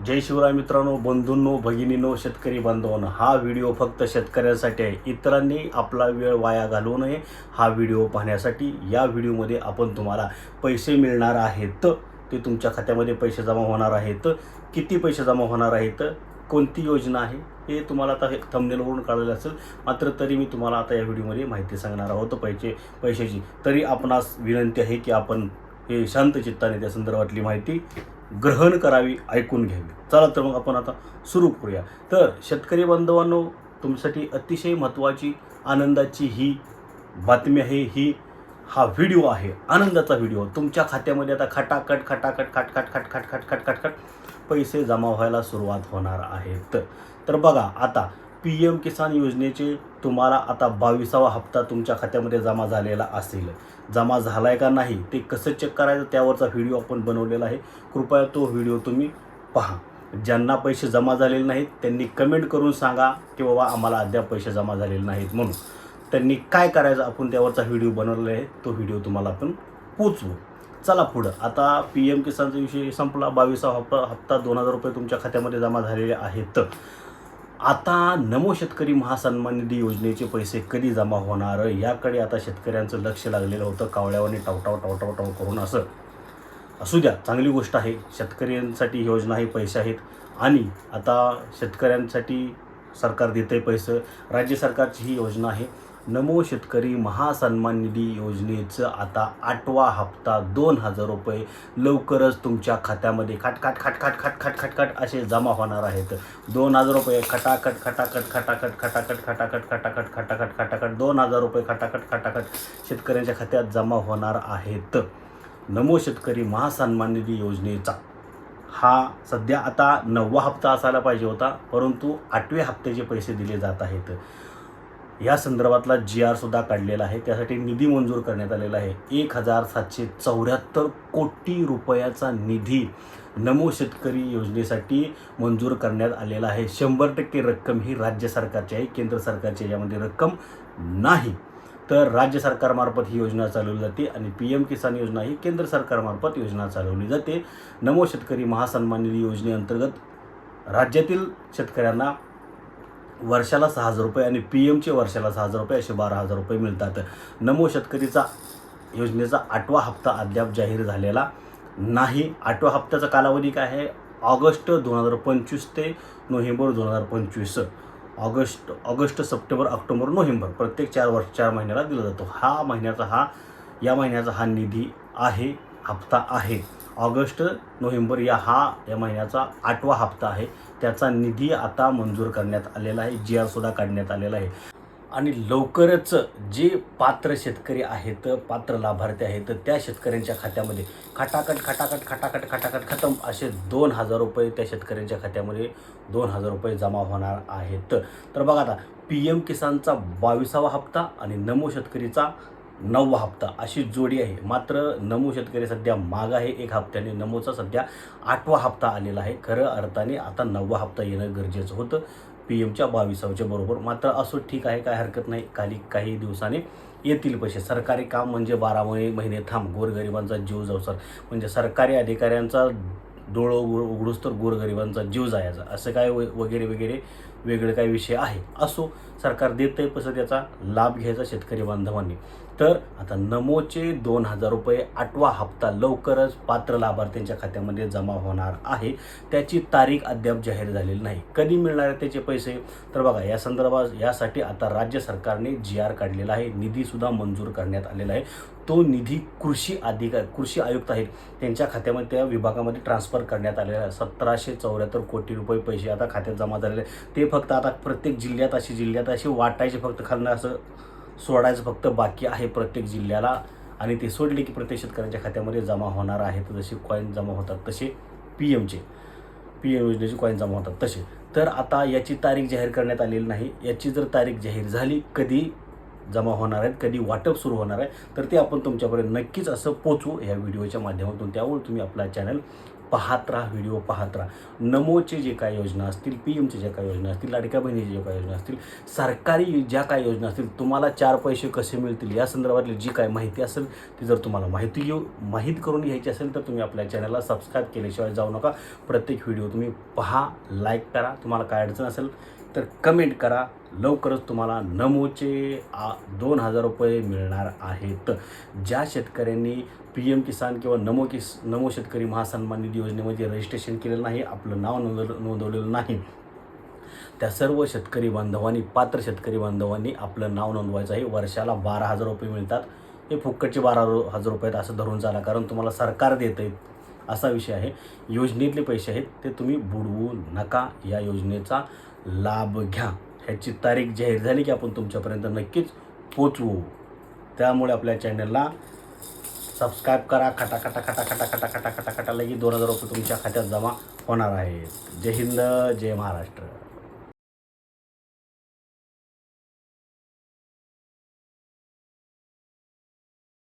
जय शिवराय मित्रांनो, बंधूंनो, भगिनींनो, शेतकरी बांधवांनो, हा व्हिडिओ फक्त शेतकऱ्यांसाठी आहे. इतरांनी आपला वेळ वाया घालवू नये हा व्हिडिओ पाहण्यासाठी. या व्हिडिओमध्ये आपण तुम्हाला पैसे मिळणार आहेत, ते तुमच्या खात्यामध्ये पैसे जमा होणार आहेत, किती पैसे जमा होणार आहेत, कोणती योजना आहे हे तुम्हाला आता थंबनेलवरून कळलेलं असेल. मात्र तरी मी तुम्हाला आता या व्हिडिओमध्ये माहिती सांगणार आहोत पैशाची. तरी आपणास विनंती आहे की आपण हे शांत चित्ताने त्या संदर्भातली माहिती ग्रहण करावी, ऐकून घ्यावी. चला तर मग आपण आता सुरू करूया. तर शेतकरी बांधवांनो, तुमच्यासाठी अतिशय महत्त्वाची आनंदाची ही बातमी आहे. हा व्हिडिओ आहे आनंदाचा व्हिडिओ. तुमच्या खात्यामध्ये आता खटाखट खटाखट खटखट खटखट खटखट खटखट पैसे जमा व्हायला सुरुवात होणार आहेत. तर बघा, आता PM किसान योजनेचे तुम्हाला आता 22वा हप्ता तुमच्या खात्यामध्ये जमा झालेला असेल. जमा झाला आहे का नाही ते कसं चेक करायचं त्यावरचा व्हिडिओ आपण बनवलेला आहे. कृपया तो व्हिडिओ तुम्ही पहा. ज्यांना पैसे जमा झालेले नाहीत त्यांनी कमेंट करून सांगा की बाबा आम्हाला अद्याप पैसे जमा झालेले नाहीत म्हणून. त्यांनी काय करायचं आपण त्यावरचा व्हिडिओ बनवलेला आहे, तो व्हिडिओ तुम्हाला आपण पोचवू. चला पुढं. आता PM किसानचा विषय संपला. 22वा हप्ता 2000 रुपये तुमच्या खात्यामध्ये जमा झालेले आहेत. आता नमो शेतकरी महासन्मान निधी योजनेचे पैसे कधी जमा होणार याकडे आता शेतकऱ्यांचं लक्ष लागलेलं होतं. कावळ्यावानी टाव करून असं असू द्या, चांगली गोष्ट आहे. शेतकऱ्यांसाठी योजना आहे, पैसे आहेत आणि आता शेतकऱ्यांसाठी सरकार देते पैसे. राज्य सरकारची ही योजना आहे. नमो शेतकरी महासन्मान निधी योजनेचं आता 8वा हप्ता 2000 रुपये लवकरच तुमच्या खात्यामध्ये खटखट खटखट खटखट खटखट असे जमा होणार आहेत. 2000 रुपये खटाखट खटाखट खटाखट खटाखट खटाखट खटाखट खटाखट खटाखट 2000 रुपये खटाखट खटाखट शेतकऱ्यांच्या खात्यात जमा होणार आहेत. नमो शेतकरी महासन्मान निधी योजनेचा हा सध्या आता 9वा हप्ता असायला पाहिजे होता, परंतु 8व्या हप्त्याचे पैसे दिले जात आहेत. या संदर्भातला GR सुद्धा काढलेला आहे. त्यासाठी निधी मंजूर करण्यात आलेला आहे. 1774 कोटी रुपयाचा निधी नमो शेतकरी योजनेसाठी मंजूर करण्यात आलेला आहे. 100% रक्कम ही राज्य सरकारची आहे, केंद्र सरकारची यामध्ये रक्कम नाही. तर राज्य सरकारमार्फत ही योजना चालवली जाते आणि PM किसान योजना ही केंद्र सरकारमार्फत योजना चालवली जाते. नमो शेतकरी महासन्मान निधी योजनेअंतर्गत राज्यातील शेतकऱ्यांना वर्षाला 6000 रुपये आणि PMचे वर्षाला 6000 रुपये असे 12000 रुपये मिळतात. नमो शेतकरीचा योजनेचा 8वा हप्ता अद्याप जाहीर झालेला नाही. 8व्या हप्त्याचा कालावधी काय आहे? ऑगस्ट 2025 ते November 2025. August, September, October, November प्रत्येक 4 महिन्याला दिला जातो. या महिन्याचा हा निधी आहे, हप्ता आहे. ऑगस्ट, नोव्हेंबर या महिन्याचा 8वा हप्ता आहे. त्याचा निधी आता मंजूर करण्यात आलेला आहे. GR सुद्धा काढण्यात आलेला आहे आणि लवकरच जे पात्र शेतकरी आहेत, पात्र लाभार्थी आहेत, त्या शेतकऱ्यांच्या खात्यामध्ये खटाखट खटाखट खटाखट खटाखट खतम असे 2000 रुपये त्या शेतकऱ्यांच्या खात्यामध्ये 2000 रुपये जमा होणार आहेत. तर बघा, आता PM किसानचा 22वा हप्ता आणि नमो शेतकरीचा 9वा हप्ता अशी जोडी आहे. मात्र नमो शेतकरी सध्या माग आहे 1 हप्त्याने. नमोचा सध्या 8वा हप्ता आलेला आहे. खरं अर्थाने आता 9वा हप्ता येणं गरजेचं होतं PMच्या 22च्या बरोबर. मात्र असो, ठीक आहे, काय हरकत नाही. काही दिवसांनी येतील पैसे. सरकारी काम म्हणजे 12 महिने थांब, गोरगरिबांचा जीव जावसार. म्हणजे सरकारी अधिकाऱ्यांचा डोळं उघडूस तर गोरगरिबांचा जीव जायचा, असं काय वगैरे वेगळे काय विषय आहे. असो, सरकार देतंय पैसे, त्याचा लाभ घ्यायचा शेतकरी बांधवांनी. तर आता नमोचे 2000 रुपये 8वा हप्ता लवकरच पात्र लाभार्थ्यांच्या खात्यामध्ये जमा होणार आहे. त्याची तारीख अद्याप जाहीर झालेली नाही. कधी मिळणार आहे त्याचे पैसे? तर बघा, या संदर्भात यासाठी आता राज्य सरकारने GR काढलेला आहे. निधीसुद्धा मंजूर करण्यात आलेला आहे. तो निधी कृषी आयुक्त आहेत त्यांच्या खात्यामध्ये, त्या विभागामध्ये ट्रान्सफर करण्यात आलेला आहे. 1774 कोटी रुपये पैसे आता खात्यात जमा झालेले आहे. ते फक्त आता प्रत्येक जिल्ह्यात अशी वाटायचे, फक्त खालनं असं सोडायचं फक्त बाकी आहे प्रत्येक जिल्ह्याला. आणि ते सोडले की प्रत्येक शेतकऱ्यांच्या खात्यामध्ये जमा होणार आहेत. जसे कॉईन जमा होतात तसे PM योजनेचे कॉईन जमा होतात तसे. तर आता याची तारीख जाहीर करण्यात आलेली नाही. याची जर तारीख जाहीर झाली, कधी जमा होणार आहेत, कधी वाटप सुरू होणार आहे, तर ते आपण तुमच्यापर्यंत नक्कीच असं पोचवू या व्हिडिओच्या माध्यमातून. त्यावर तुम्ही आपला चॅनल पाहत राहा, व्हिडिओ पाहत राहा. नमोचे जे काही योजना असतील, PM चे जे काही योजना असतील, लाडक्या बहिणीचे जे काही योजना असतील, सरकारी ज्या काही योजना असतील, तुम्हाला 4 पैसे कसे मिळतील या संदर्भातली जी काही माहिती असेल ती जर तुम्हाला माहीत करून घ्यायची असेल तर तुम्ही आपल्या चॅनलला सबस्क्राईब केल्याशिवाय जाऊ नका. प्रत्येक व्हिडिओ तुम्ही पहा, लाईक करा. तुम्हाला काय अडचण असेल तर कमेंट करा. लवकरच तुम्हाला नमोचे 2,000 रुपये मिळणार आहेत. ज्या शेतकऱ्यांनी PM किसान किंवा नमो शेतकरी महासन्मान निधी योजनेमध्ये रजिस्ट्रेशन केलेलं नाही, आपलं नाव नोंदवलेलं नाही, त्या सर्व शेतकरी बांधवांनी, पात्र शेतकरी बांधवांनी आपलं नाव नोंदवायचं आहे. वर्षाला 12,000 रुपये मिळतात. हे फुकटचे 12,000 रुपये असं धरून चाला, कारण तुम्हाला सरकार देतं आहे असा विषय आहे. योजनेतले पैसे आहेत ते तुम्ही बुडवू नका. या योजनेचा लाभ घ्या. ह्याची तारीख जाहीर झाली की आपण तुमच्यापर्यंत नक्कीच पोचवू. त्यामुळे आपल्या चॅनलला सबस्क्राईब करा. खटा लगी 2,000 रुपये तुमच्या खात्यात जमा होणार आहेत. जय हिंद, जय महाराष्ट्र.